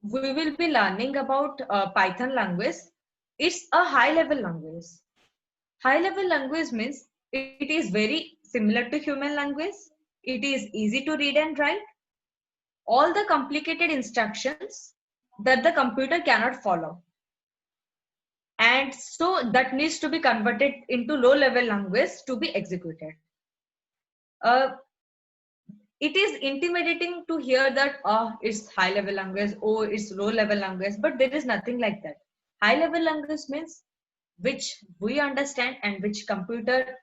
we will be learning about Python language. It's a high level language. High level language means it is very similar to human language. It is easy to read and write. All the complicated instructions that the computer cannot follow. And so that needs to be converted into low level language to be executed. Uh, it is intimidating to hear that it's high level language, oh it's low level language, but there is nothing like that. High level language means which we understand and which computer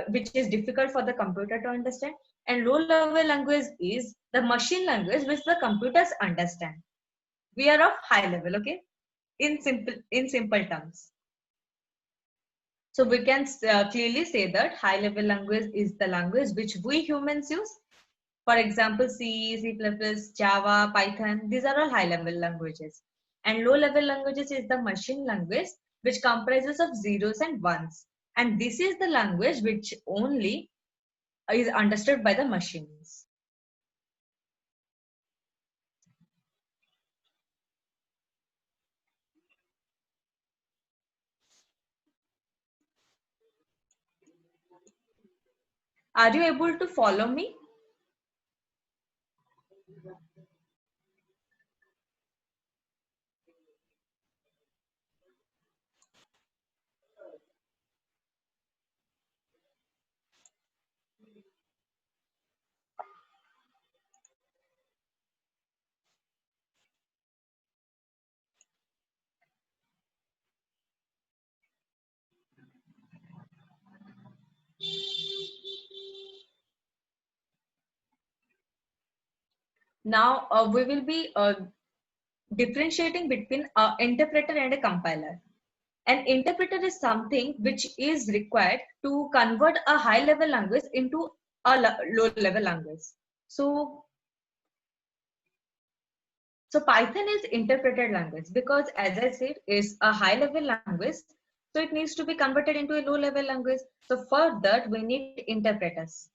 which is difficult for the computer to understand, and low level language is the machine language which the computers understand. We are of high level, okay, in simple terms. So we can clearly say that high level language is the language which we humans use. For example, C, C++, Java, Python, these are all high level languages. And low level languages is the machine language which comprises of zeros and ones. And this is the language which only is understood by the machines. Are you able to follow me? Now we will be differentiating between an interpreter and a compiler. An interpreter is something which is required to convert a high level language into a low level language. So, so Python is interpreted language because, as I said, is a high level language. So it needs to be converted into a low level language. So for that, we need interpreters.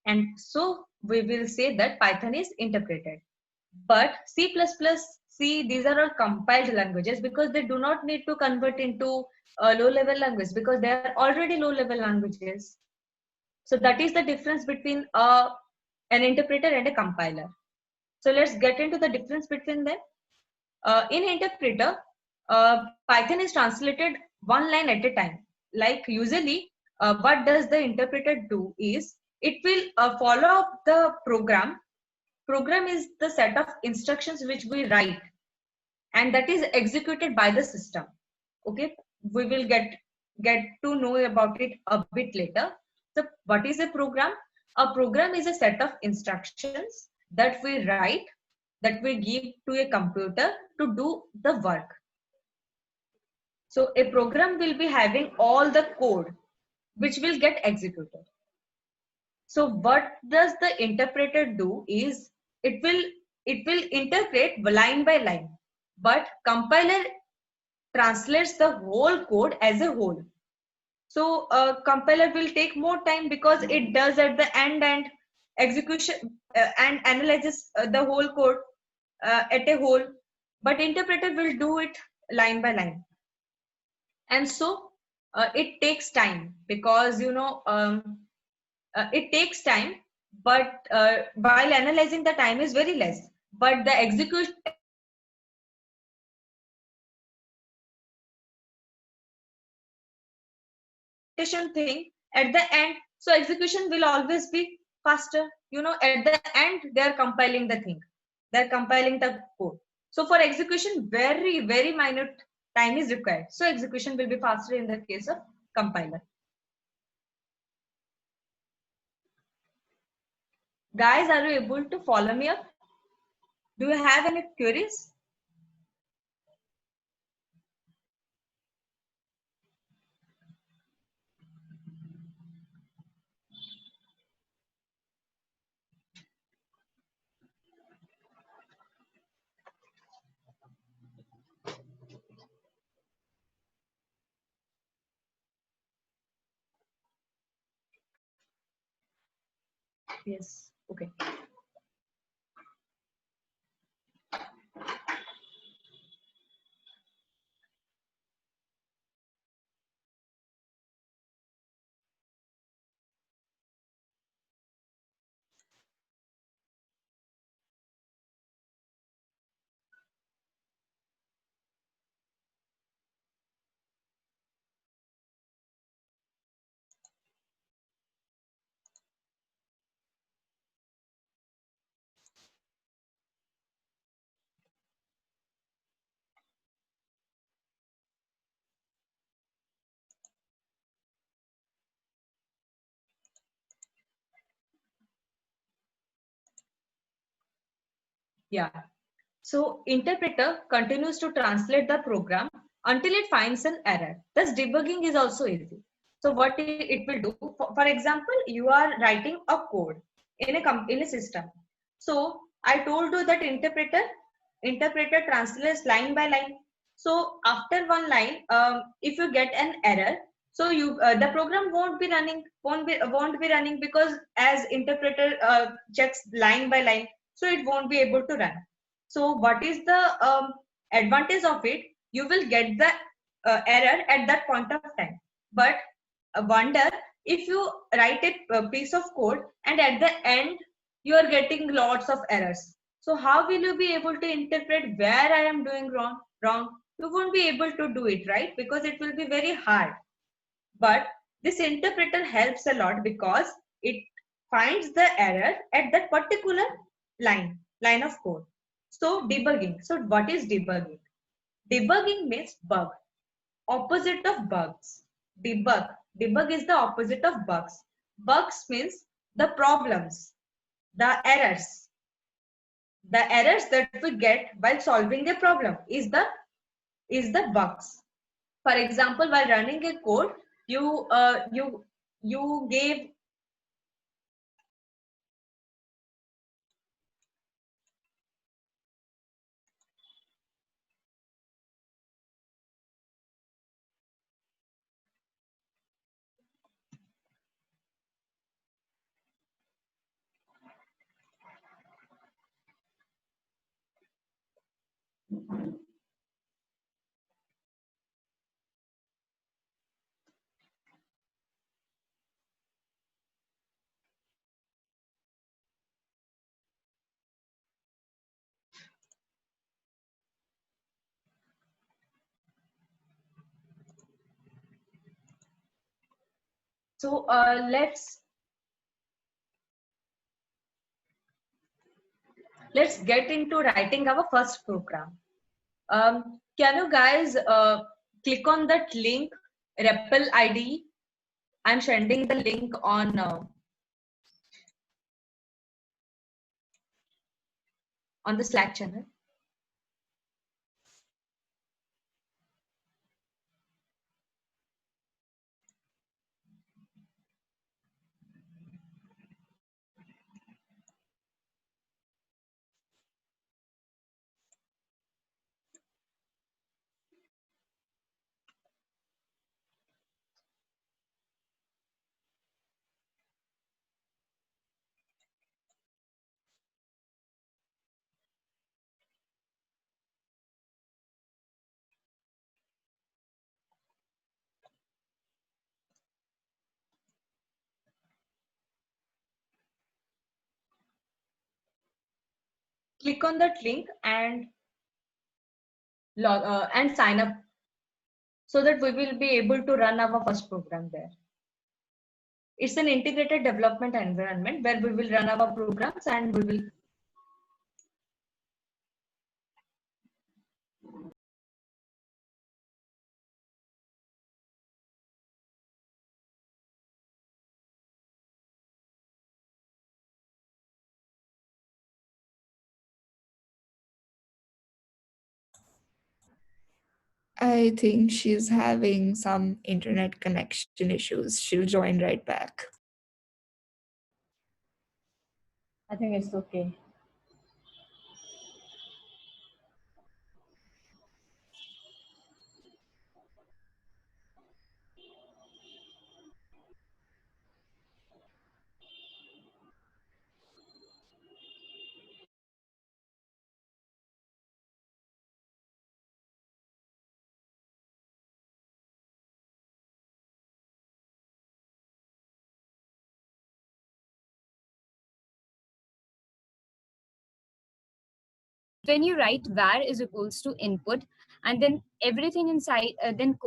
And so we will say that Python is interpreted. But C++, C, these are all compiled languages because they do not need to convert into a low level language because they are already low level languages. So that is the difference between an interpreter and a compiler. So let's get into the difference between them. In interpreter, Python is translated one line at a time. Like usually, what does the interpreter do is it will follow up the program. Program is the set of instructions which we write, and that is executed by the system. Okay, we will get to know about it a bit later. So what is a program? A program is a set of instructions that we write, that we give to a computer to do the work. So a program will be having all the code which will get executed. So what does the interpreter do is it will interpret line by line, but compiler translates the whole code as a whole. So compiler will take more time because it does at the end and execution and analyzes the whole code at a whole, but interpreter will do it line by line. And so it takes time because it takes time, but while analyzing the time is very less, but the execution thing at the end, so execution will always be faster. At the end they are compiling the thing, they're compiling the code. So for execution, very minute time is required, so execution will be faster in the case of compiler. Guys, are you able to follow me up? Do you have any queries? Yes. Okay. Yeah. So interpreter continues to translate the program until it finds an error. Thus debugging is also easy. So what it will do, for example, you are writing a code in a system. So I told you that interpreter translates line by line. So after one line, if you get an error, so you the program won't be running, because as interpreter checks line by line, so it won't be able to run. So what is the advantage of it? You will get the error at that point of time. But wonder, if you write a piece of code and at the end you are getting lots of errors. So how will you be able to interpret where I am doing wrong? You won't be able to do it, right? Because it will be very hard. But this interpreter helps a lot because it finds the error at that particular line of code. So debugging. So what is debugging? Debugging means bug, opposite of bugs. Debug is the opposite of bugs. Bugs means the problems, the errors. The errors that we get while solving a problem is the bugs. For example, while running a code, you gave. So let's get into writing our first program. Can you guys click on that link, REPL ID? I'm sending the link on the Slack channel. Click on that link and and sign up, so that we will be able to run our first program there. It's an integrated development environment where we will run our programs and we will. I think she's having some internet connection issues. She'll join right back. I think it's okay. When you write var is equals to input and then everything inside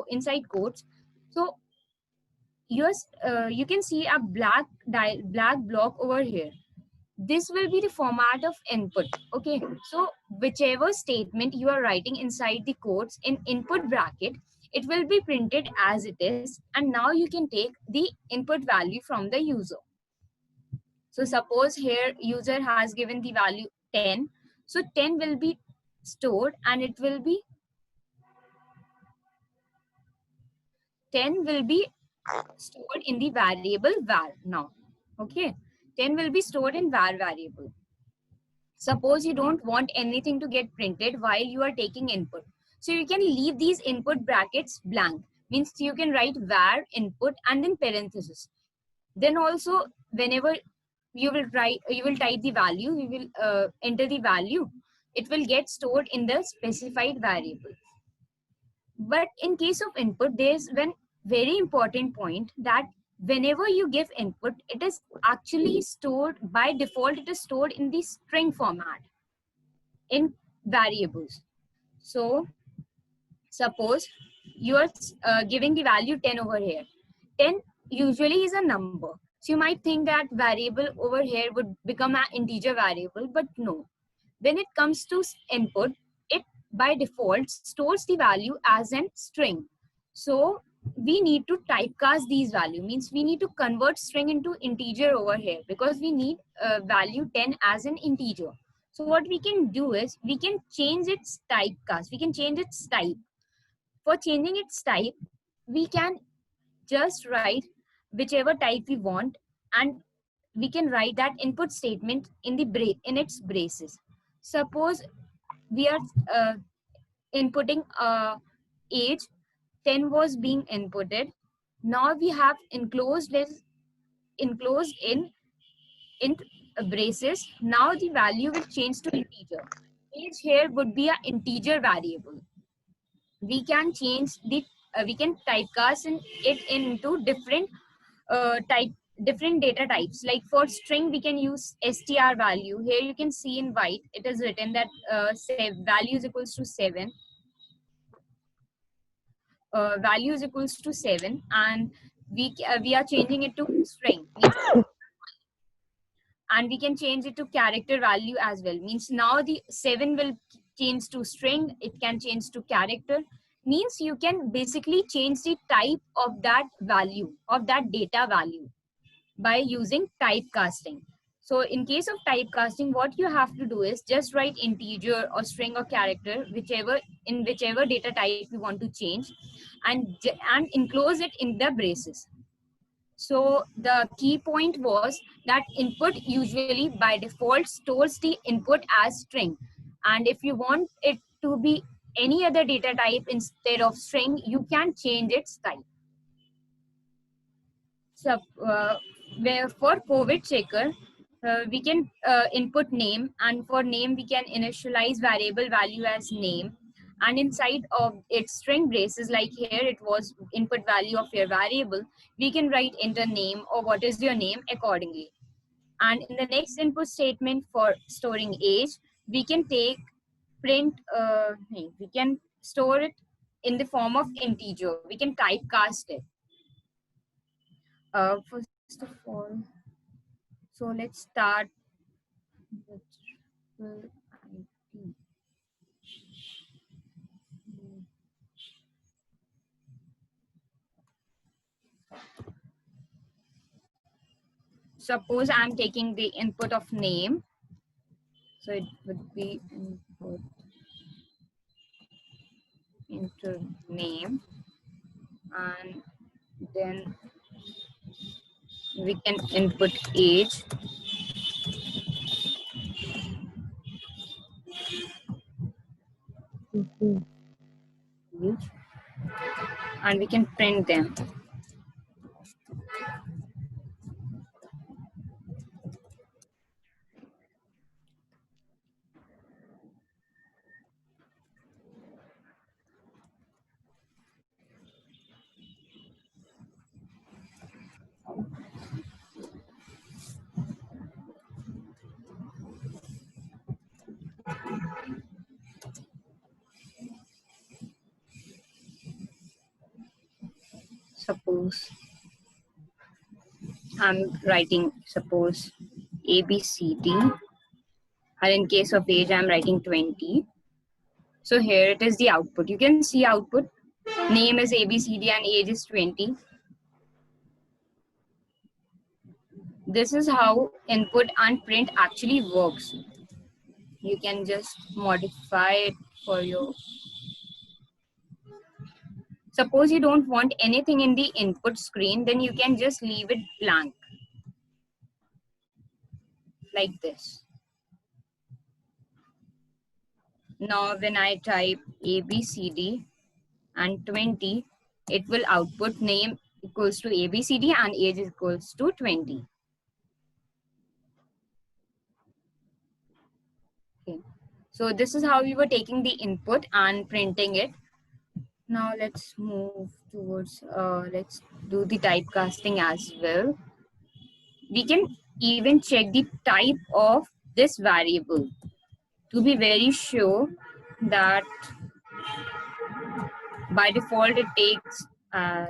inside quotes, so you can see a black block over here. This will be the format of input. Okay, so whichever statement you are writing inside the quotes in input bracket, it will be printed as it is, and now you can take the input value from the user. So suppose here user has given the value 10. So 10 will be stored and it will be 10 will be stored in the variable var now. Okay, 10 will be stored in var variable. Suppose you don't want anything to get printed while you are taking input. So you can leave these input brackets blank. Means you can write var input and then parenthesis. Then also whenever you will type the value, you will enter the value. It will get stored in the specified variable. But in case of input, there's one very important point that whenever you give input, it is actually stored by default. It is stored in the string format in variables. So suppose you are giving the value 10 over here. 10 usually is a number. So you might think that variable over here would become an integer variable, but no. When it comes to input, it by default stores the value as a string. So we need to typecast these value, means we need to convert string into integer over here because we need value 10 as an integer. So what we can do is we can change its typecast. We can change its type. For changing its type, we can just write whichever type we want, and we can write that input statement in the in its braces. Suppose we are inputting age, 10 was being inputted. Now we have enclosed in braces. Now the value will change to integer. Age here would be an integer variable. We can change the we can typecast it into different different data types. Like for string, we can use str value. Here you can see in white, it is written that value is equals to 7. Value is equals to 7, and we are changing it to string. And we can change it to character value as well. Means now the 7 will change to string. It can change to character. Means you can basically change the type of that value, of that data value, by using typecasting. So in case of typecasting, what you have to do is just write integer or string or character, whichever data type you want to change, and enclose it in the braces. So the key point was that input usually by default stores the input as string. And if you want it to be any other data type instead of string, you can change its type. So where for COVID checker, we can input name, and for name we can initialize variable value as name, and inside of its string braces, like here it was input value of your variable, we can write enter name or what is your name accordingly. And in the next input statement for storing age, we can take print we can store it in the form of integer. We can typecast it. First of all, so let's start with ID. Suppose I'm taking the input of name. So it would be input into name, and then we can input age. And we can print them. Suppose I'm writing, suppose ABCD, and in case of age, I'm writing 20. So here it is the output. You can see output. Name is ABCD and age is 20. This is how input and print actually works. You can just modify it for your. Suppose you don't want anything in the input screen, then you can just leave it blank like this. Now when I type ABCD and 20, it will output name equals to ABCD and age equals to 20. Okay. So this is how we were taking the input and printing it. Now let's move towards, let's do the typecasting as well. We can even check the type of this variable to be very sure that by default it takes as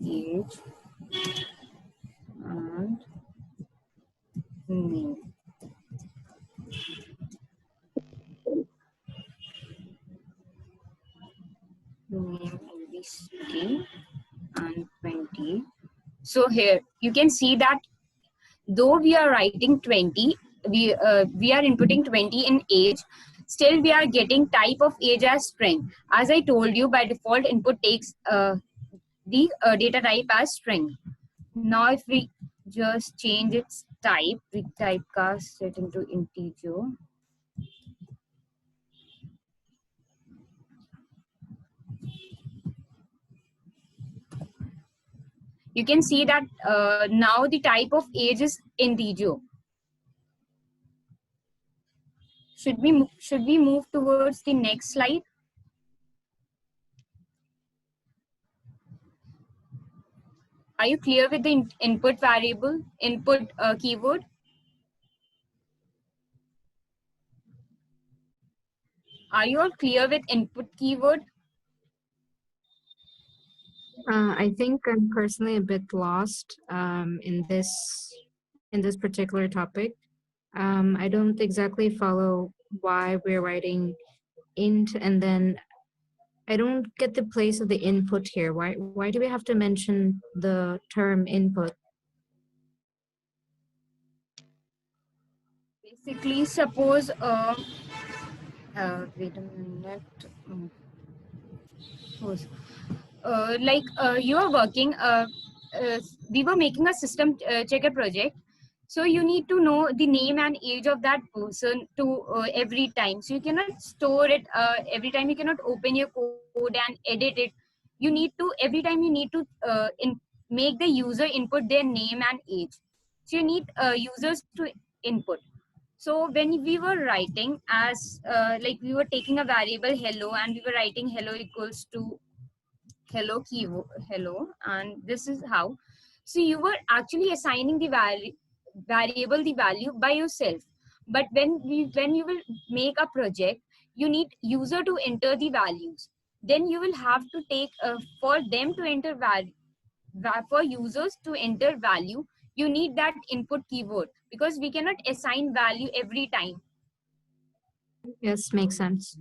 age and name. Name ABCD and 20. So here you can see that though we are writing 20, we are inputting 20 in age, still we are getting type of age as string. As I told you, by default input takes the data type as string. Now if we just change its type, we typecast it into integer. You can see that now the type of age is integer. Should we move towards the next slide? Are you clear with the input variable, input keyword? Are you all clear with input keyword? I think I'm personally a bit lost in this particular topic. I don't exactly follow why we're writing int, and then I don't get the place of the input here. Why do we have to mention the term input? Basically, suppose wait a minute. Suppose, you are working. We were making a system checker project. So you need to know the name and age of that person to every time. So you cannot store it every time. You cannot open your code and edit it. You need to every time you need to make the user input their name and age. So you need users to input. So when we were writing as like we were taking a variable hello and we were writing hello equals to hello keyword hello, and this is how. So you were actually assigning the variable the value by yourself. But when you will make a project, you need user to enter the values. Then you will have to take for them to enter value. For users to enter value, you need that input keyword because we cannot assign value every time. Yes, makes sense.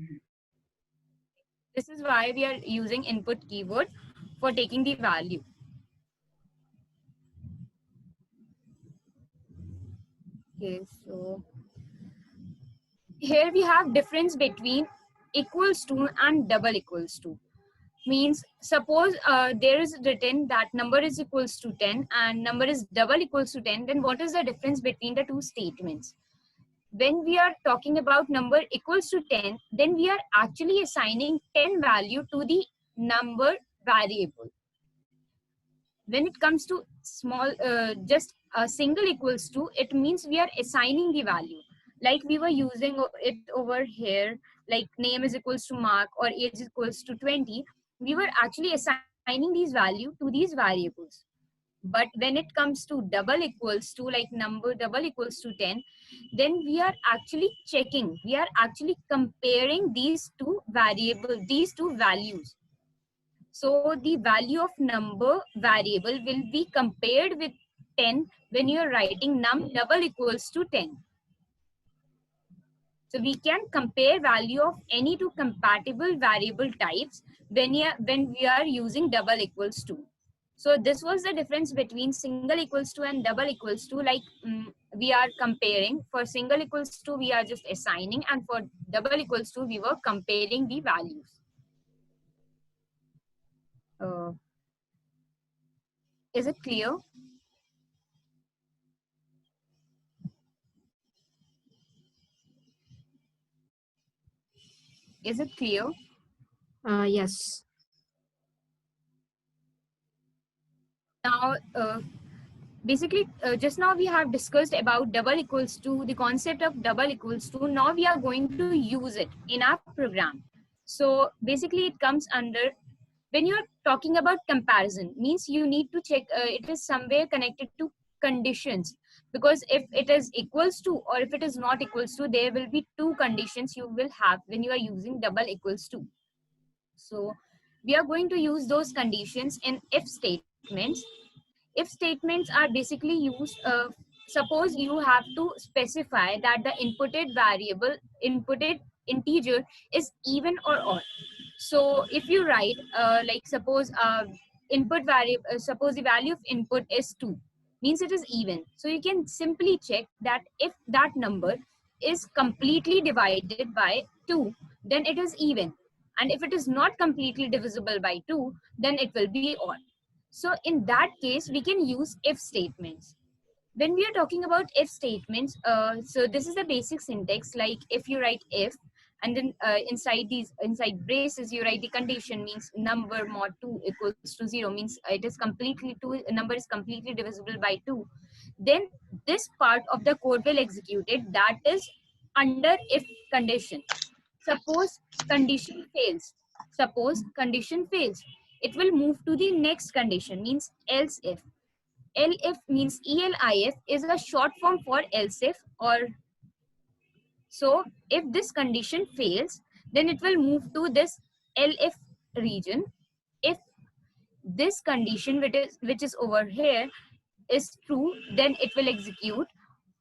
This is why we are using input keyword for taking the value. Okay, so here we have difference between equals to and double equals to. Means suppose there is written that number is equals to 10 and number is double equals to 10, then what is the difference between the two statements? When we are talking about number equals to 10, then we are actually assigning 10 value to the number variable. When it comes to small, just a single equals to, it means we are assigning the value. Like we were using it over here, like name is equals to Mark or age is equals to 20. We were actually assigning these value to these variables. But when it comes to double equals to, like number double equals to 10, then we are actually checking, we are actually comparing these two variables, these two values. So the value of number variable will be compared with 10 when you are writing num double equals to 10. So we can compare value of any two compatible variable types when we are using double equals to. So this was the difference between single equals to and double equals to. Like we are comparing. For single equals to, we are just assigning, and for double equals to, we were comparing the values. Is it clear? Is it clear? Yes. Now, basically, just now we have discussed about double equals to, the concept of double equals to. Now we are going to use it in our program. So basically it comes under, when you're talking about comparison, means you need to check it is somewhere connected to conditions, because if it is equals to or if it is not equals to, there will be two conditions you will have when you are using double equals to. So we are going to use those conditions in if statements. If statements are basically used, suppose you have to specify that the inputted variable, inputted integer is even or odd. So if you write like suppose input variable, suppose the value of input is 2, means it is even. So you can simply check that if that number is completely divided by 2, then it is even, and if it is not completely divisible by 2, then it will be odd. So in that case, we can use if statements. When we are talking about if statements, so this is the basic syntax. Like if you write if, and then inside braces you write the condition, means number mod 2 equals to 0, means it is completely 2, number is completely divisible by 2. Then this part of the code will execute it, that is under if condition. Suppose condition fails. Suppose condition fails. It will move to the next condition, means else if. ELIF means ELIF is a short form for else if, or so if this condition fails, then it will move to this ELIF region. If this condition which is over here is true, then it will execute,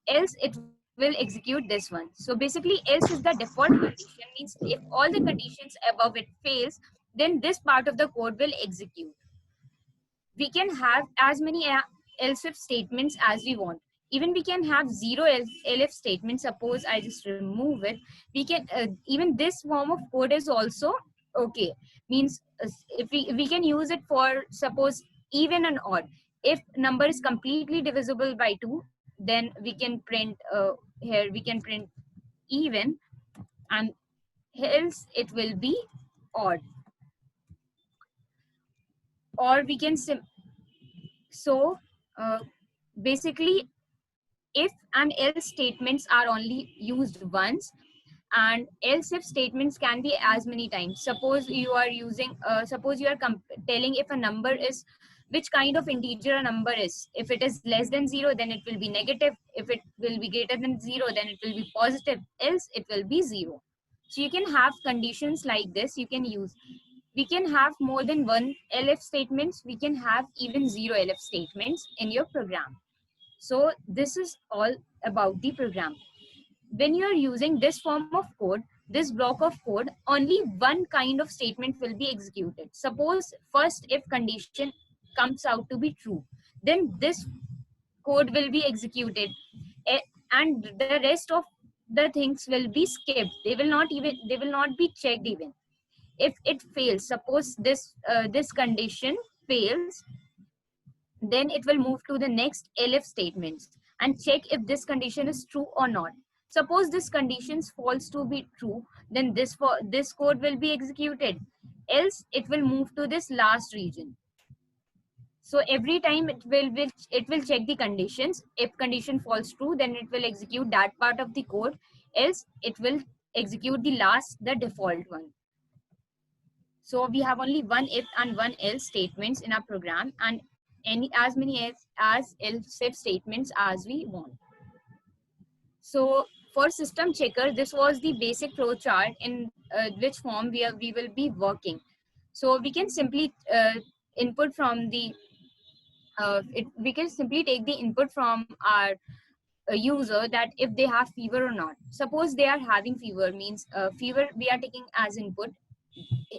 else it will execute this one. So basically else is the default condition, means if all the conditions above it fails, then this part of the code will execute. We can have as many else if statements as we want. Even we can have zero elif statements. Suppose I just remove it, we can even this form of code is also okay. Means if we can use it for suppose even and odd. If number is completely divisible by 2, then we can print here we can print even, and else it will be odd. Or we can so basically if and else statements are only used once, and else if statements can be as many times. Suppose you are using suppose you are telling if a number is, which kind of integer a number is. If it is less than 0, then it will be negative. If it will be greater than 0, then it will be positive, else it will be 0. So you can have conditions like this. You can use, we can have more than one elif statements. We can have even 0 elif statements in your program. So this is all about the program. When you are using this form of code, this block of code, only one kind of statement will be executed. Suppose first if condition comes out to be true, then this code will be executed, and the rest of the things will be skipped. They will not be checked even. If it fails, suppose this condition fails, then it will move to the next elif statements and check if this condition is true or not. Suppose this condition falls to be true, then this code will be executed, else it will move to this last region. So every time it will check the conditions. If condition falls true, then it will execute that part of the code, else it will execute the default one. So we have only one if and one else statements in our program, and as many as else if statements as we want. So for system checker, this was the basic flow chart in which form we will be working. So we can simply input from the we can simply take the input from our user, that if they have fever or not. Suppose they are having fever, means fever we are taking as input.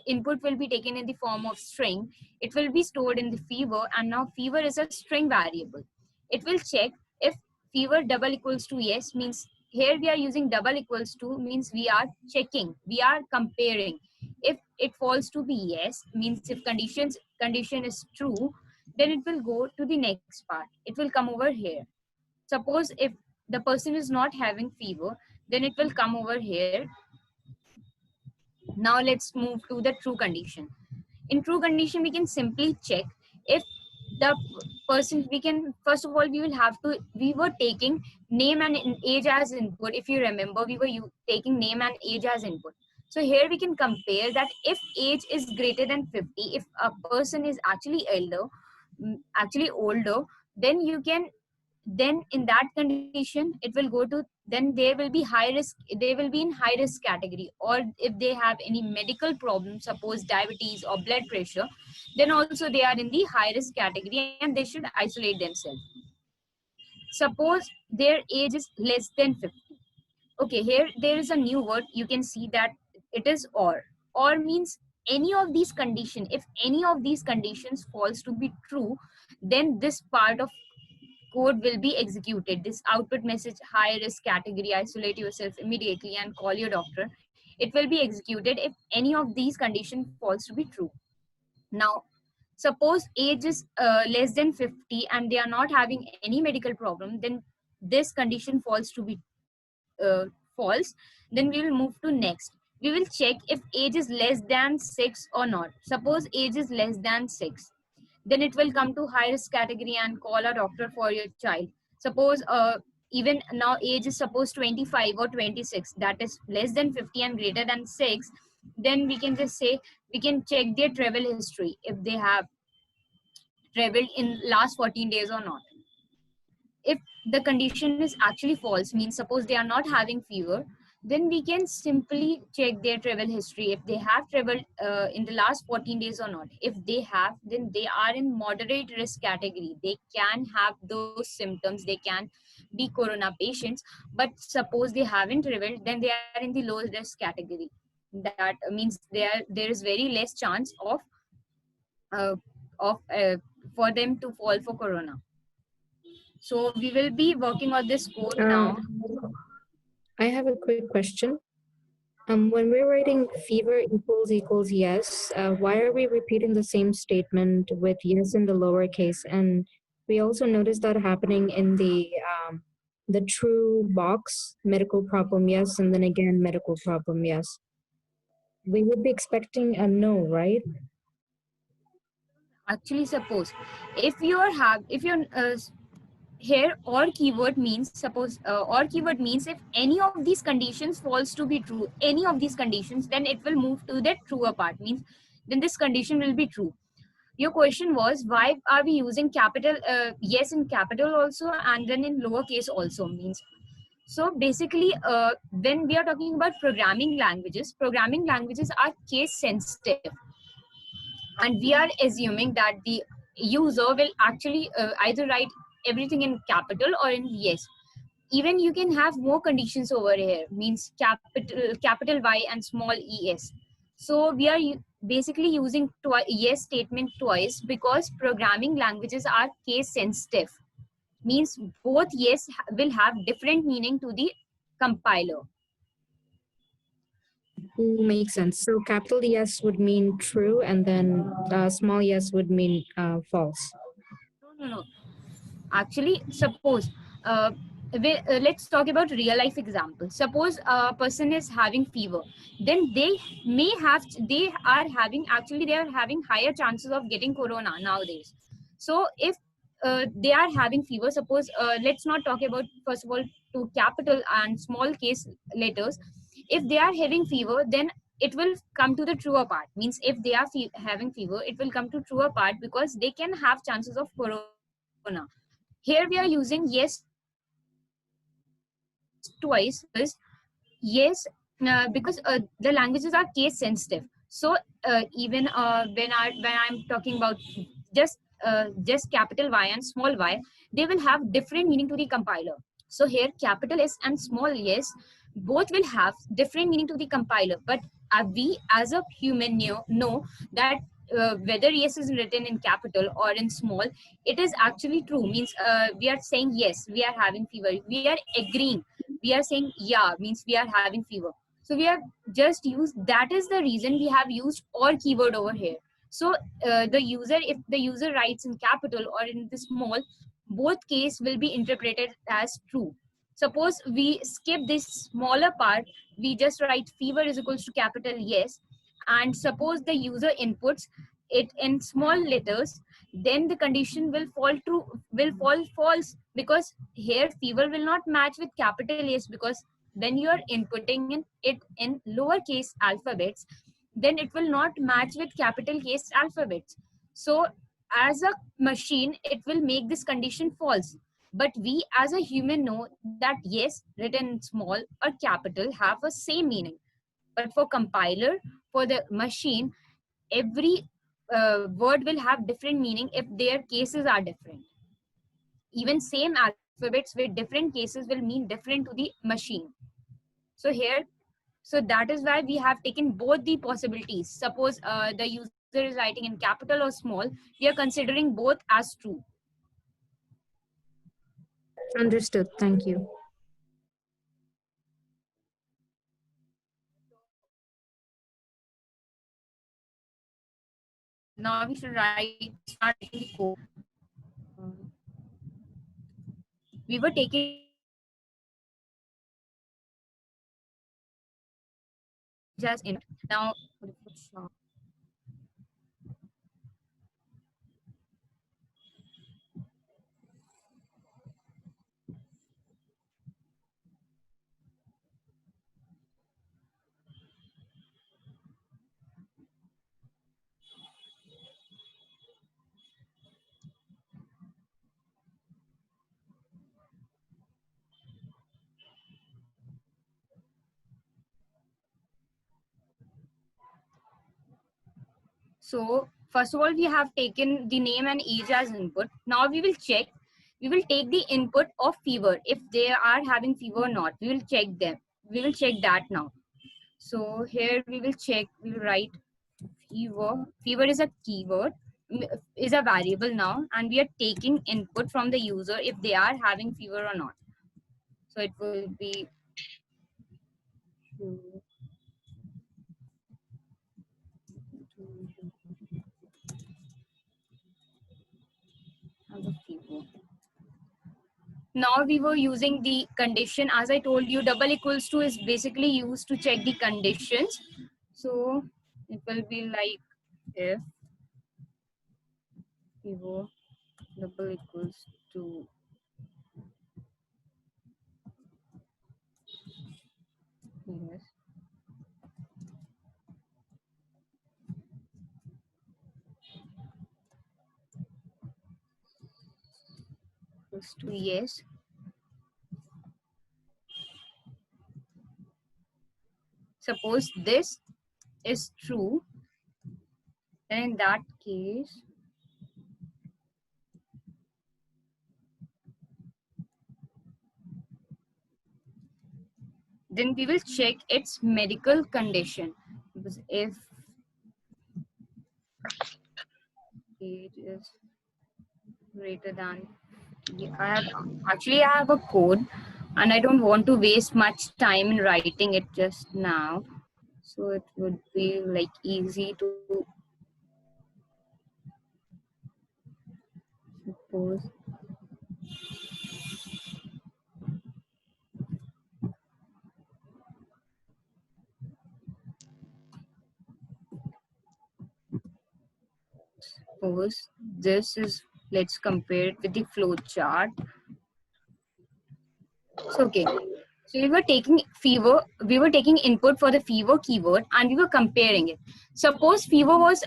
input will be taken in the form of string. It will be stored in the fever, and now fever is a string variable. It will check if fever double equals to yes, means here we are using double equals to, means we are checking, we are comparing. If it falls to be yes, means if condition is true, then it will go to the next part. It will come over here. Suppose if the person is not having fever, then it will come over here. Now let's move to the true condition. In true condition, we can simply check if the person, we can, first of all, we were taking name and age as input. If you remember, we were taking name and age as input. So here we can compare that if age is greater than 50, if a person is actually older, then you can, then in that condition it will go to, then they will be high risk, they will be in high risk category. Or if they have any medical problem, suppose diabetes or blood pressure, then also they are in the high risk category and they should isolate themselves. Suppose their age is less than 50. Okay, here there is a new word. You can see that it is or means any of these conditions. If any of these conditions falls to be true, then this part of code will be executed. This output message, high risk category, isolate yourself immediately and call your doctor, it will be executed if any of these conditions falls to be true. Now suppose age is less than 50 and they are not having any medical problem, then this condition falls to be false. Then we will move to next. We will check if age is less than 6 or not. Suppose age is less than 6, then it will come to high risk category and call a doctor for your child. Suppose even now age is suppose 25 or 26, that is less than 50 and greater than 6, then we can just say, we can check their travel history if they have traveled in last 14 days or not. If the condition is actually false, means suppose they are not having fever, then we can simply check their travel history if they have traveled in the last 14 days or not. If they have, then they are in moderate risk category. They can have those symptoms, they can be corona patients, but suppose they haven't traveled, then they are in the low risk category. That means there is very less chance of for them to fall for corona. So we will be working on this code now. I have a quick question. When we're writing fever equals yes, why are we repeating the same statement with yes in the lowercase? And we also noticed that happening in the true box, medical problem yes, and then again medical problem yes. We would be expecting a no, right? Actually, suppose if you're here or keyword means, suppose or keyword means if any of these conditions falls to be true, any of these conditions, then it will move to the truer part, means then this condition will be true. Your question was, why are we using capital yes in capital also and then in lowercase also, means. So basically when we are talking about programming languages are case sensitive, and we are assuming that the user will actually either write everything in capital or in yes. Even you can have more conditions over here, means capital Y and small es. So we are basically using yes statement twice because programming languages are case sensitive, means both yes will have different meaning to the compiler. Makes sense. So capital yes would mean true, and then small yes would mean false. No. Actually, suppose let's talk about real life example. Suppose a person is having fever, then they are having higher chances of getting corona nowadays. So if they are having fever, suppose let's not talk about first of all to capital and small case letters. If they are having fever, then it will come to the truer part, means if they are having fever, it will come to truer part because they can have chances of corona. Here we are using yes twice because yes because the languages are case sensitive. So even when I'm talking about just capital Y and small y, they will have different meaning to the compiler. So here capital S and small yes both will have different meaning to the compiler, but we as a human know that whether yes is written in capital or in small, it is actually true. Means we are saying yes, we are having fever. We are agreeing. We are saying yeah, means we are having fever. So we have just used, that is the reason we have used or keyword over here. So the user, if the user writes in capital or in the small, both case will be interpreted as true. Suppose we skip this smaller part, we just write fever is equals to capital yes, and suppose the user inputs it in small letters, then the condition will fall true, will fall false, because here fever will not match with capital yes, because when you are inputting it in lowercase alphabets, then it will not match with capital case alphabets. So as a machine, it will make this condition false. But we as a human know that yes, written in small or capital have a same meaning. But for compiler, for the machine, every word will have different meaning if their cases are different. Even same alphabets with different cases will mean different to the machine. So here, so that is why we have taken both the possibilities. Suppose the user is writing in capital or small, we are considering both as true. Understood. Thank you. Now we should start writing the code. We were taking just in now. So first of all, we have taken the name and age as input. Now we will check. We will take the input of fever. If they are having fever or not, we will check them. We will check that now. So here we will check. We will write fever. Fever is a keyword, is a variable now, and we are taking input from the user if they are having fever or not. So it will be fever. Now we were using the condition. As I told you, double equals to is basically used to check the conditions. So it will be like if fever double equals to yes, equals to yes. Suppose this is true, then in that case, then we will check its medical condition. Because if it is greater than, I have a code and I don't want to waste much time in writing it just now. So it would be like easy to suppose. Suppose this is, let's compare it with the flow chart. So, okay. So we were taking fever, we were taking input for the fever keyword and we were comparing it. Suppose fever was,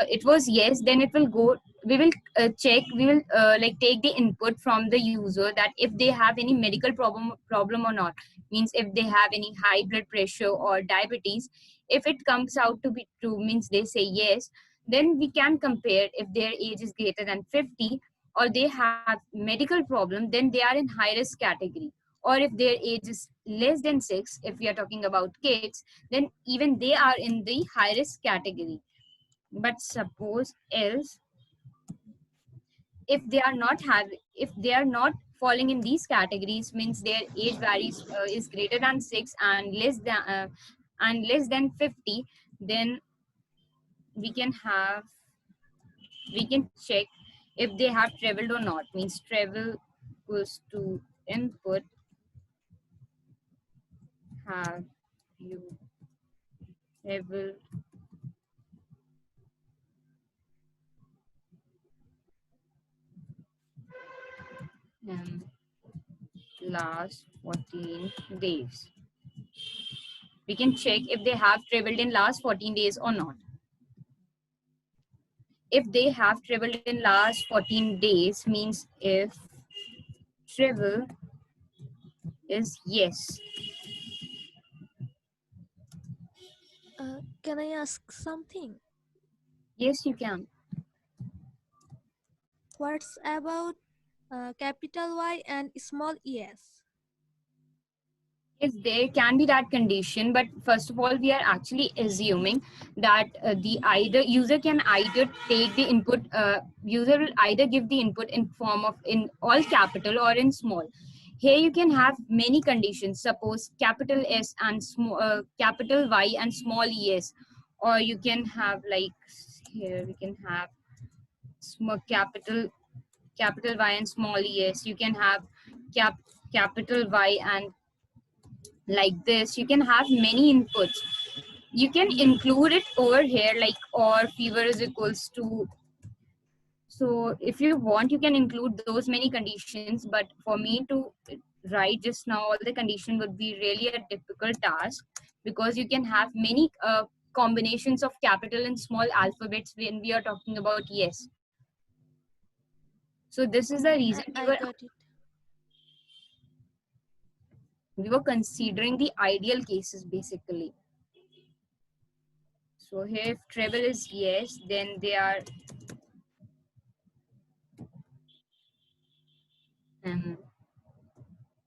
it was yes, then it will go, we will check, we will like take the input from the user that if they have any medical problem or not. Means if they have any high blood pressure or diabetes, if it comes out to be true, means they say yes, then we can compare if their age is greater than 50 or they have medical problem, then they are in high risk category. Or if their age is less than 6, if we are talking about kids, then even they are in the high risk category. But suppose else, if they are not falling in these categories, means their age varies is greater than 6 and less than 50, then we can check if they have traveled or not. Means travel equals to input, have you traveled in last 14 days. We can check if they have traveled in last 14 days or not. If they have traveled in last 14 days, means if travel is yes. Can I ask something? Yes, you can. What's about capital Y and small es? Yes, there can be that condition, but first of all, we are actually assuming that the user can either take the input, user will either give the input in form of in all capital or in small. Here you can have many conditions. Suppose capital S and capital Y and small es, or you can have like here we can have small capital Y and small es. You can have capital Y and like this. You can have many inputs. You can include it over here, like or fever is equals to. So if you want, you can include those many conditions, but for me to write just now all the condition would be really a difficult task, because you can have many combinations of capital and small alphabets when we are talking about yes. So this is the reason I got it. we were considering the ideal cases basically. So here if travel is yes, then they are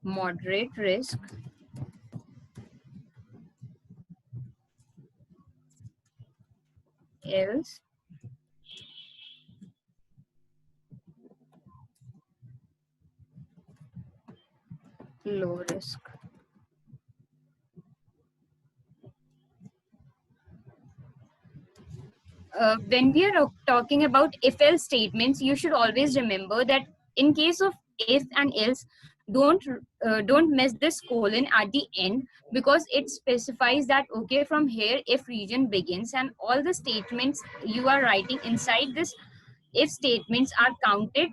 moderate risk. Else low risk. When we are talking about if-else statements, you should always remember that in case of if and else, don't miss this colon at the end, because it specifies that okay, from here if region begins, and all the statements you are writing inside this if statements are counted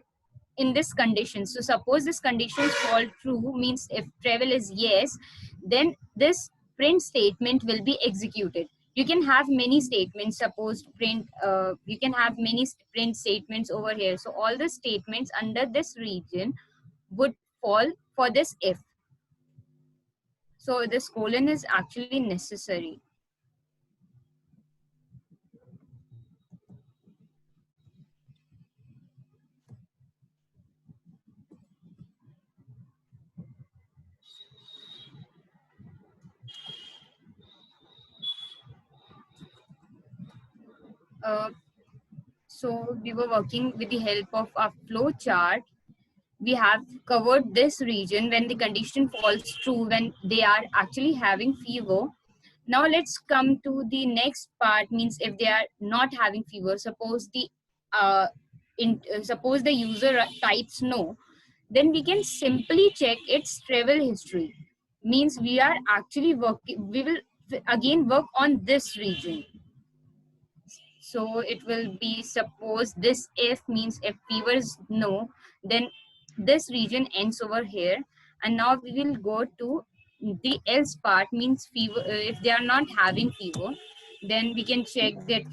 in this condition. So suppose this condition is called true, means if travel is yes, then this print statement will be executed. You can have many statements. Suppose print, you can have many print statements over here. So all the statements under this region would fall for this if. So this colon is actually necessary. So we were working with the help of a flow chart. We have covered this region when the condition falls true, when they are actually having fever. Now let's come to the next part, means if they are not having fever. Suppose suppose the user types no, then we can simply check its travel history. Means we are actually working, we will again work on this region. So it will be, suppose this if means if fever is no, then this region ends over here. And now we will go to the else part, means fever, if they are not having fever, then we can check that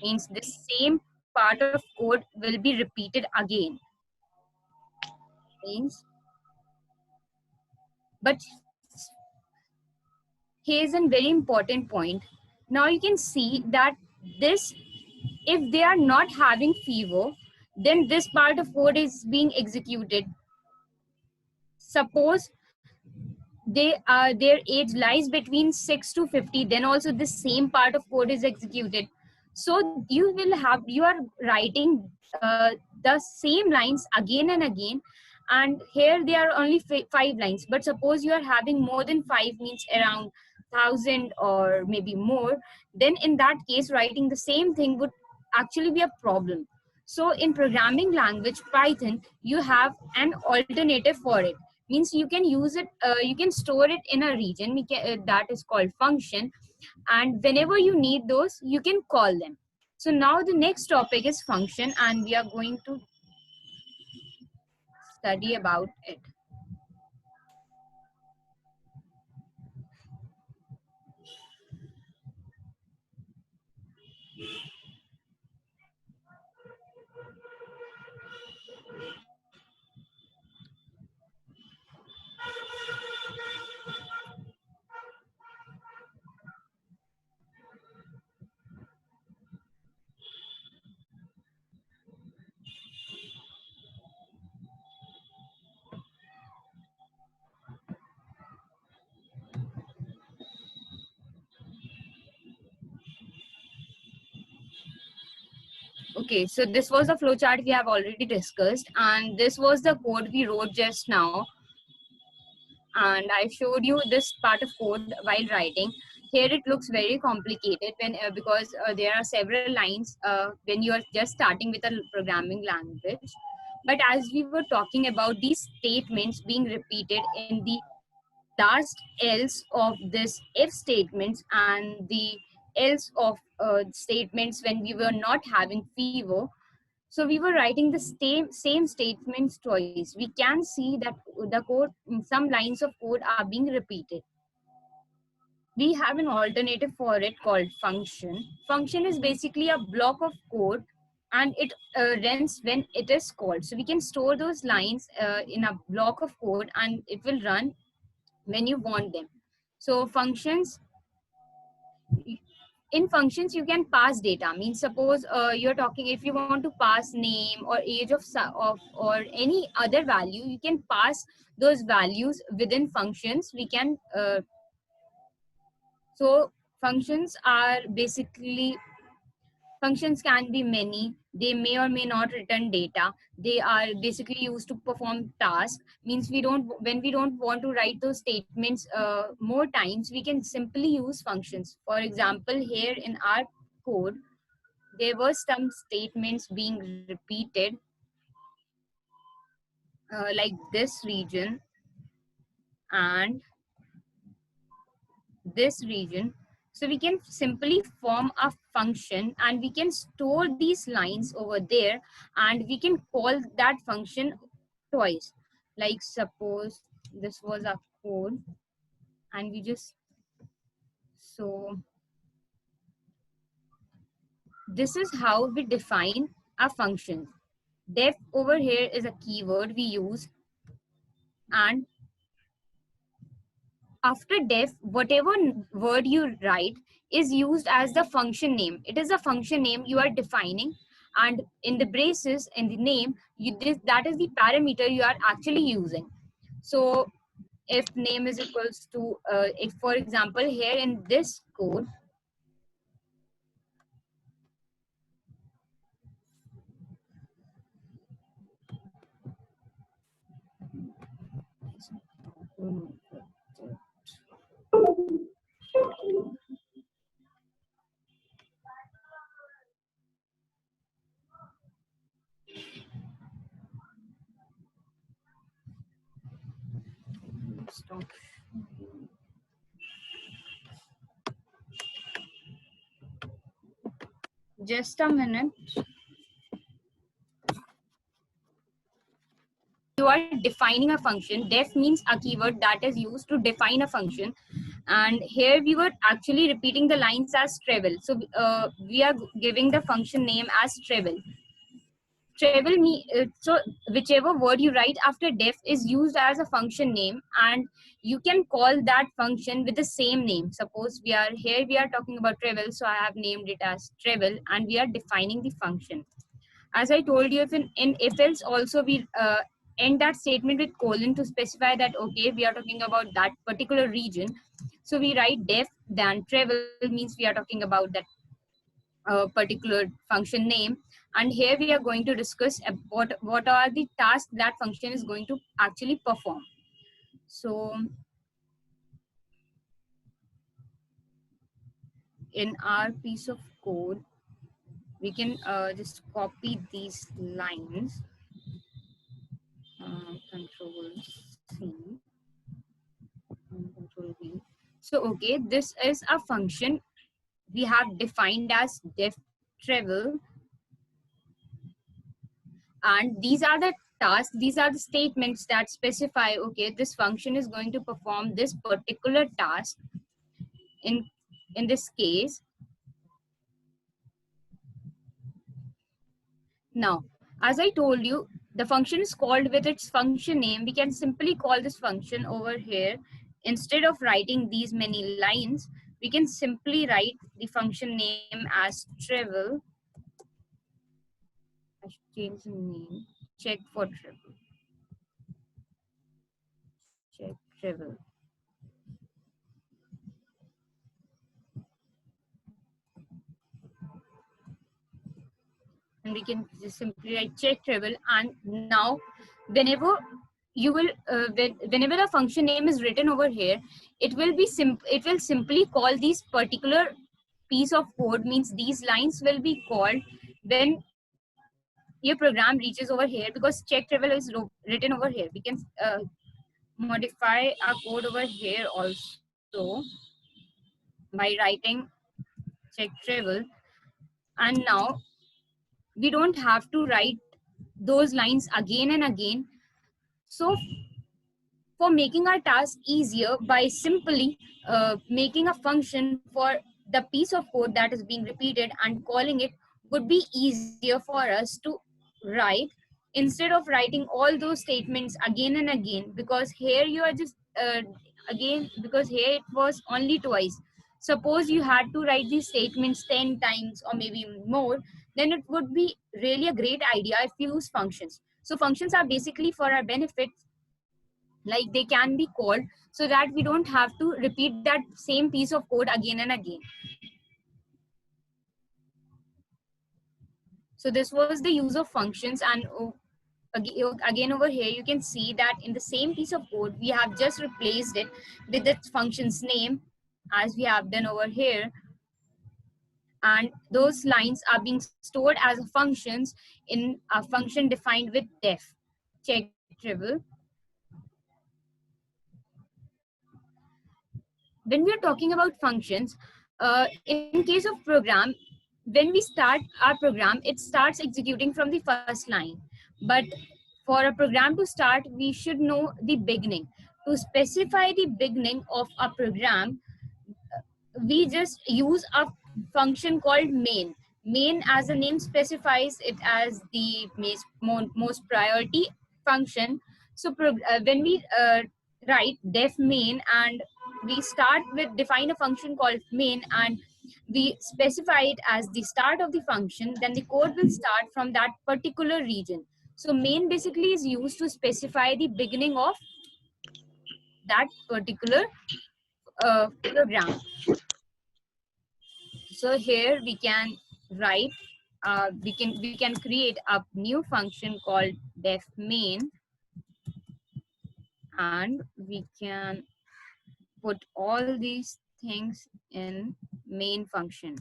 means the same part of code will be repeated again. Means, but here's a very important point. Now you can see that this, if they are not having fever, then this part of code is being executed. Suppose their age lies between 6 to 50, then also the same part of code is executed. So you are writing the same lines again and again, and here they are only 5 lines, but suppose you are having more than 5, means around 1,000 or maybe more, then in that case writing the same thing would actually be a problem. So in programming language Python, you have an alternative for it. Means you can use it, you can store it in a region that is called function, and whenever you need those, you can call them. So now the next topic is function, and we are going to study about it. Okay, so this was the flowchart we have already discussed, and this was the code we wrote just now. And I showed you this part of code while writing. Here it looks very complicated because there are several lines when you are just starting with a programming language. But as we were talking about these statements being repeated in the last else of this if statements and the else of statements when we were not having fever, so we were writing the same statements twice. We can see that the code, some lines of code are being repeated. We have an alternative for it called function. Function is basically a block of code, and it runs when it is called. So we can store those lines in a block of code, and it will run when you want them. So functions, in functions you can pass data. Means suppose you're talking, if you want to pass name or age of or any other value, you can pass those values within functions. We can so functions are basically, functions can be many. They may or may not return data. They are basically used to perform tasks. Means when we don't want to write those statements more times, we can simply use functions. For example, here in our code, there were some statements being repeated like this region and this region. So we can simply form a function, and we can store these lines over there, and we can call that function twice. Like suppose this was a code, and we just, so this is how we define a function. Def over here is a keyword we use, and after def, whatever word you write is used as the function name. It is a function name you are defining, and in the braces, in the name, that is the parameter you are actually using. So if name is equals to, if for example here in this code, stop. Just a minute. You are defining a function. Def means a keyword that is used to define a function, and here we were actually repeating the lines as travel. So we are giving the function name as travel. Travel so whichever word you write after def is used as a function name, and you can call that function with the same name. Suppose we are talking about travel, so I have named it as travel, and we are defining the function. As I told you, if in if else also we end that statement with colon to specify that, okay, we are talking about that particular region. So we write def, then travel means we are talking about that particular function name. And here we are going to discuss what are the tasks that function is going to actually perform. So in our piece of code, we can just copy these lines, control C and control V. So okay, this is a function we have defined as def travel, and these are the tasks, these are the statements that specify, okay, this function is going to perform this particular task. In this case, now as I told you, the function is called with its function name. We can simply call this function over here. Instead of writing these many lines, we can simply write the function name as travel. I should change the name. Check for travel. Check travel. And we can just simply write check travel. And now whenever you will whenever a function name is written over here, it will be it will simply call these particular piece of code, means these lines will be called when your program reaches over here, because check travel is written over here. We can modify our code over here also by writing check travel. And now we don't have to write those lines again and again. So for making our task easier, by simply making a function for the piece of code that is being repeated and calling it, would be easier for us to write, instead of writing all those statements again and again, because here you are just again, because here it was only twice. Suppose you had to write these statements 10 times or maybe more, then it would be really a great idea if you use functions. So functions are basically for our benefit, like they can be called so that we don't have to repeat that same piece of code again and again. So this was the use of functions. And again over here you can see that in the same piece of code we have just replaced it with its function's name, as we have done over here, and those lines are being stored as functions in a function defined with def check travel. When we are talking about functions, in case of program, when we start our program, it starts executing from the first line. But for a program to start, we should know the beginning. To specify the beginning of a program, we just use a function called main. Main, as the name specifies, it as the most priority function. So when we write def main, and we start with define a function called main, and we specify it as the start of the function, then the code will start from that particular region. So main basically is used to specify the beginning of that particular program. So here we can write, we can create a new function called def main, and we can put all these things in main function.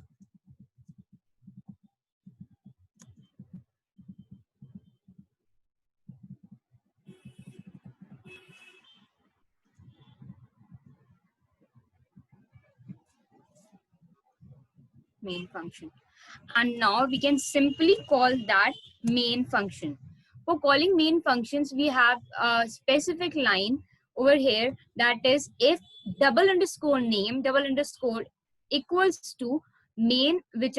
Main function. And now we can simply call that main function. For calling main functions, we have a specific line over here, that is if double underscore name double underscore equals to main, which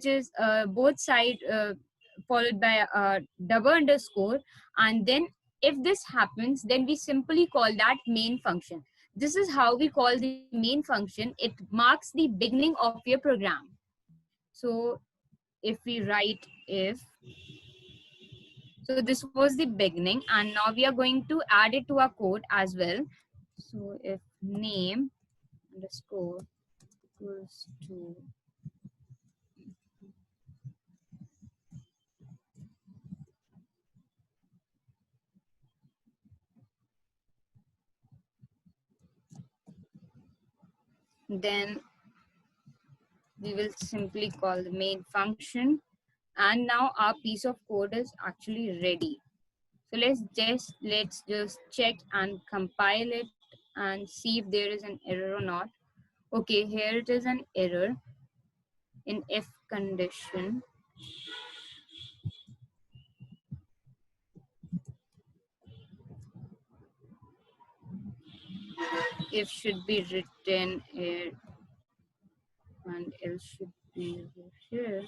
is both side followed by a double underscore, and then if this happens, then we simply call that main function. This is how we call the main function. It marks the beginning of your program. So if we write if, So this was the beginning, and now we are going to add it to our code as well. So if name underscore equals to then we will simply call the main function, and now our piece of code is actually ready. So let's just check and compile it and see if there is an error or not. Okay, here it is an error in if condition. If should be written here and else should be over here.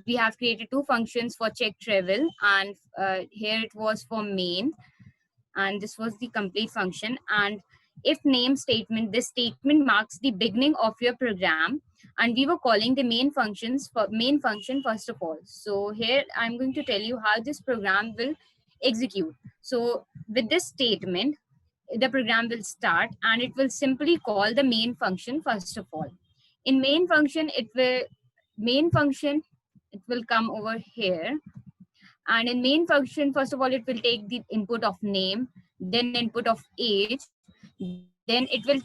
We have created two functions for check travel, and here it was for main, and this was the complete function. And if name statement, this statement marks the beginning of your program, and we were calling the main function first of all. So here I'm going to tell you how this program will execute. So with this statement, the program will start, and it will simply call the main function first of all. In main function it will come over here, and in main function first of all it will take the input of name, then input of age, then it will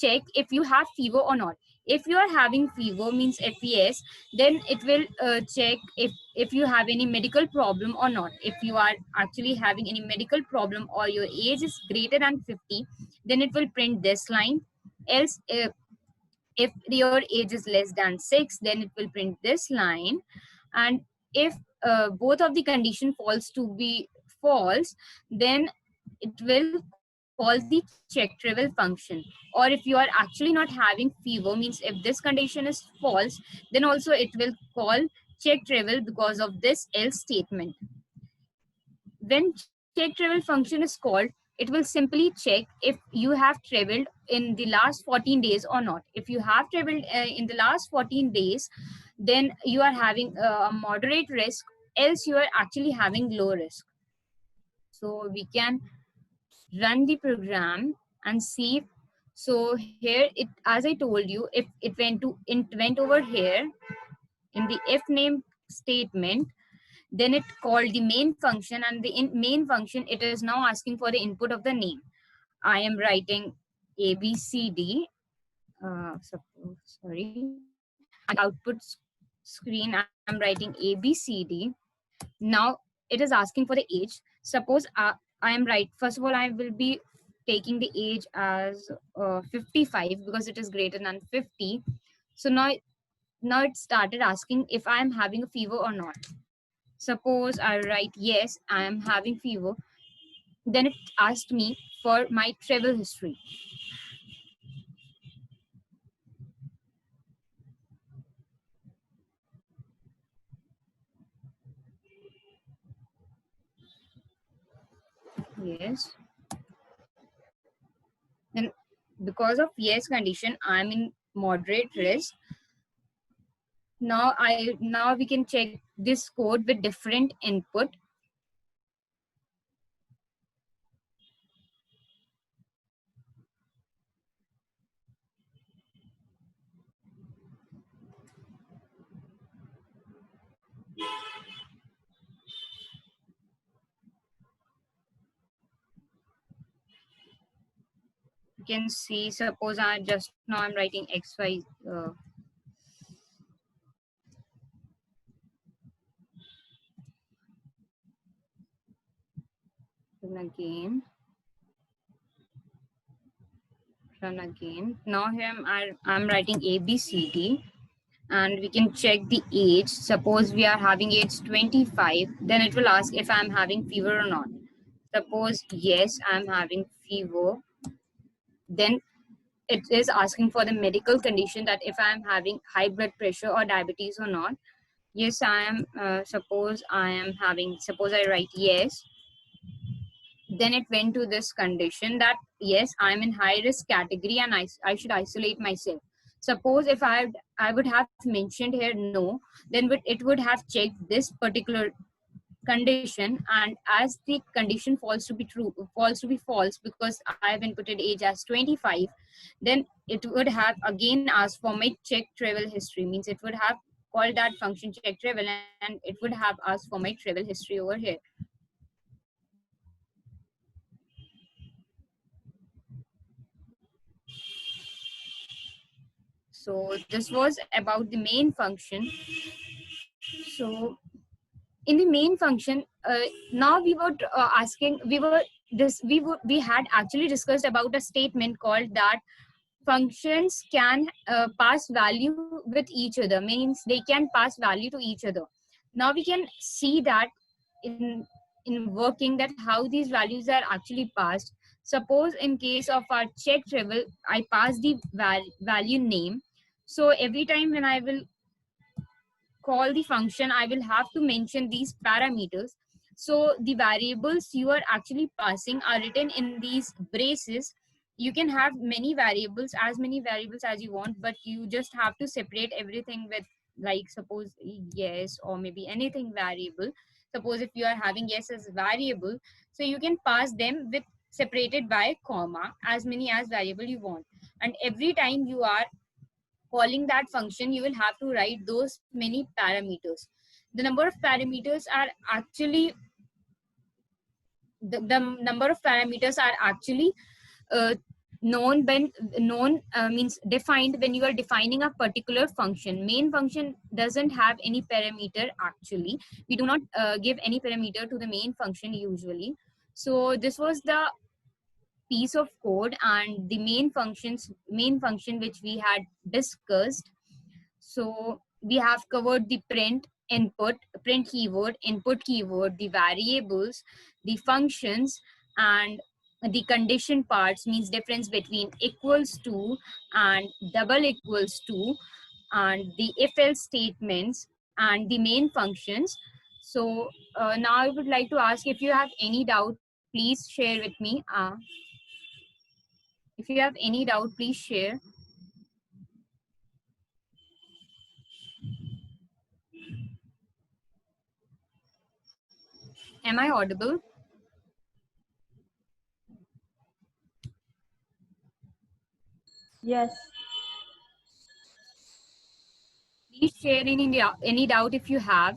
check if you have fever or not. If you are having fever means FES, then it will check if you have any medical problem or not. If you are actually having any medical problem or your age is greater than 50, then it will print this line. Else if your age is less than 6, then it will print this line. And if both of the condition falls to be false, then it will call the check travel function. Or if you are actually not having fever means if this condition is false, then also it will call check travel because of this else statement. When check travel function is called, it will simply check if you have traveled in the last 14 days or not. If you have traveled in the last 14 days, then you are having a moderate risk, else you are actually having low risk. So we can run the program and see. So here it, as I told you, if it went over here in the if name statement, then it called the main function, and the main function, it is now asking for the input of the name. I am writing ABCD. Sorry, output screen, I'm writing ABCD. Now it is asking for the age. Suppose I am right. First of all, I will be taking the age as 55 because it is greater than 50. So now it started asking if I am having a fever or not. Suppose I write yes, I am having fever. Then it asked me for my travel history. Yes. Then because of yes condition, I'm in moderate risk. Now we can check this code with different input. You can see, suppose I just now I'm writing XY. Run again. Run again. Now here I'm writing ABCD, and we can check the age. Suppose we are having age 25, then it will ask if I'm having fever or not. Suppose yes, I'm having fever. Then it is asking for the medical condition, that if I'm having high blood pressure or diabetes or not. Yes, I am. Suppose I am having. Suppose I write yes. Then it went to this condition that yes, I'm in high risk category and I should isolate myself. Suppose if I would have mentioned here no, then it would have checked this particular condition, and as the condition falls to be false because I have inputted age as 25, then it would have again asked for my check travel history. Means it would have called that function check travel, and it would have asked for my travel history over here. So this was about the main function. So in the main function, now we were asking, we had actually discussed about a statement called that functions can pass value with each other. Means they can pass value to each other. Now we can see that in working, that how these values are actually passed. Suppose in case of our check travel, I pass the value name. So every time when I will call the function, I will have to mention these parameters. So the variables you are actually passing are written in these braces. You can have many variables as you want, but you just have to separate everything with, like, suppose yes, or maybe anything variable. Suppose if you are having yes as variable, so you can pass them with separated by comma, as many as variable you want. And every time you are calling that function, you will have to write those many parameters. The number of parameters are actually the number of parameters are actually uh, means defined when you are defining a particular function. Main function doesn't have any parameter. Actually, we do not give any parameter to the main function usually. So this was the piece of code and the main function which we had discussed. So we have covered the print keyword, input keyword, the variables, the functions, and the condition parts, means difference between equals to and double equals to, and the if else statements, and the main functions. So now I would like to ask, if you have any doubt, please share with me. If you have any doubt, please share. Am I audible? Yes. Please share any doubt if you have.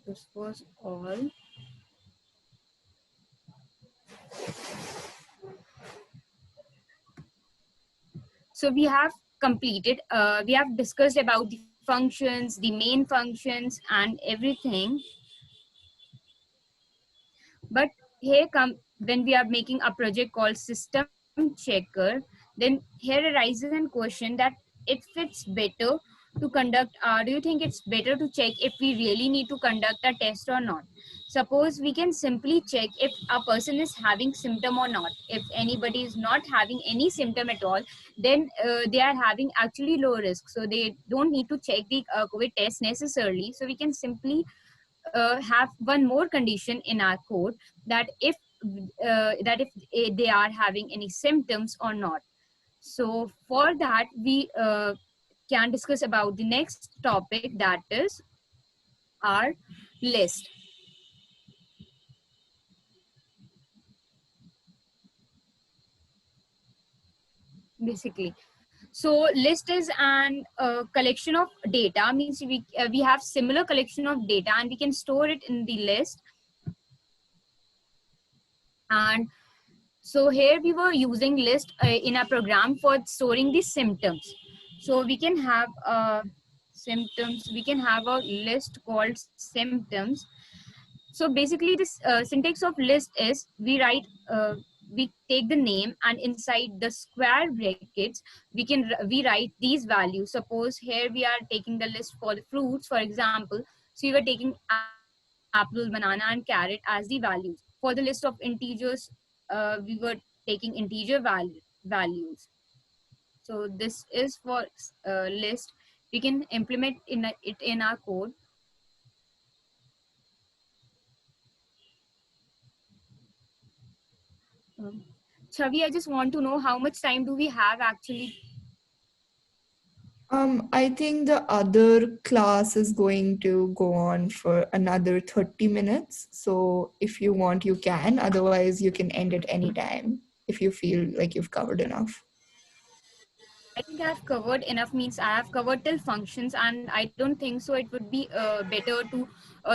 This was all. So we have completed, we have discussed about the functions, the main functions and everything. But here come, when we are making a project called system checker, then here arises a question that if it's better to conduct, do you think it's better to check if we really need to conduct a test or not? Suppose we can simply check if a person is having symptom or not. If anybody is not having any symptom at all, then they are having actually low risk. So they don't need to check the COVID test necessarily. So we can simply have one more condition in our code, that if they are having any symptoms or not. So for that, we can discuss about the next topic, that is our list. Basically, so list is an collection of data, means we have similar collection of data and we can store it in the list. And so here we were using list in a program for storing the symptoms. So we can have symptoms, we can have a list called symptoms. So basically this syntax of list is, we take the name and inside the square brackets we write these values. Suppose here we are taking the list for the fruits, for example. So we were taking apple, banana and carrot as the values. For the list of integers, we were taking integer values. So this is for list. We can implement it in our code. Chavi, I just want to know how much time do we have actually? I think the other class is going to go on for another 30 minutes. So if you want, you can. Otherwise, you can end at any time if you feel like you've covered enough. I think I have covered enough, means I have covered till functions, and I don't think so it would be better to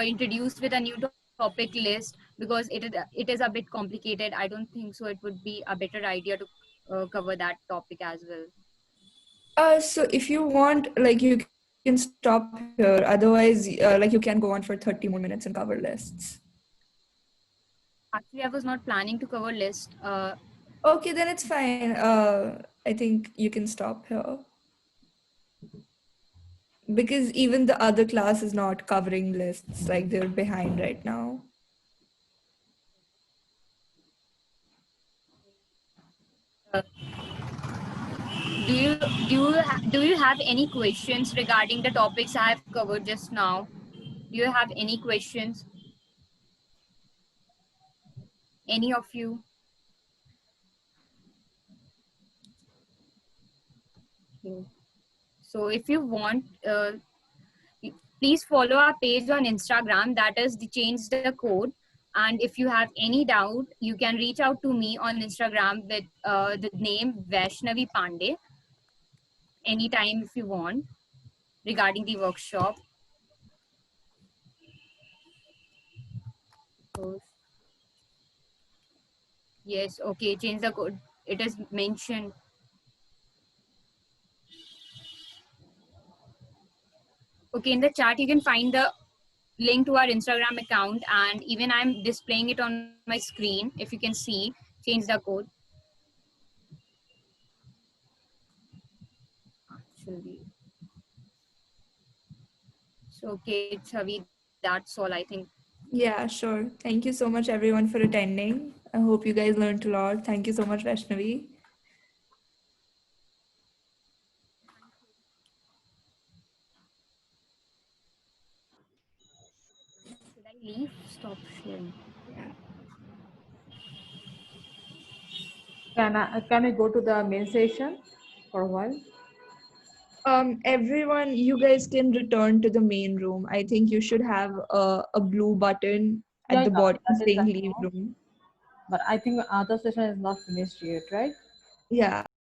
introduce with a new topic list, because it is a bit complicated. I don't think so it would be a better idea to cover that topic as well. So if you want, like, you can stop here. Otherwise, like, you can go on for 30 more minutes and cover lists. Actually, I was not planning to cover list. Okay, then it's fine. I think you can stop here. Because even the other class is not covering lists, like they're behind right now. Do you have any questions regarding the topics I have covered just now? Do you have any questions? Any of you? Okay. So if you want, please follow our page on Instagram, that is the Change the Code. And if you have any doubt, you can reach out to me on Instagram with the name Vaishnavi Pandey anytime if you want, regarding the workshop. So, yes, okay, Change the Code. It is mentioned. Okay, in the chat, you can find the link to our Instagram account, and even I'm displaying it on my screen. If you can see, Change the Code. Actually, so okay, Chavi, that's all I think. Yeah, sure. Thank you so much, everyone, for attending. I hope you guys learned a lot. Thank you so much, Vaishnavi. Should I leave? Stop sharing. Can I go to the main session? for a while? Everyone, you guys can return to the main room. I think you should have a blue button Yeah, at the yeah, bottom that is saying I leave know. room. But I think other session is not finished yet, right? Yeah,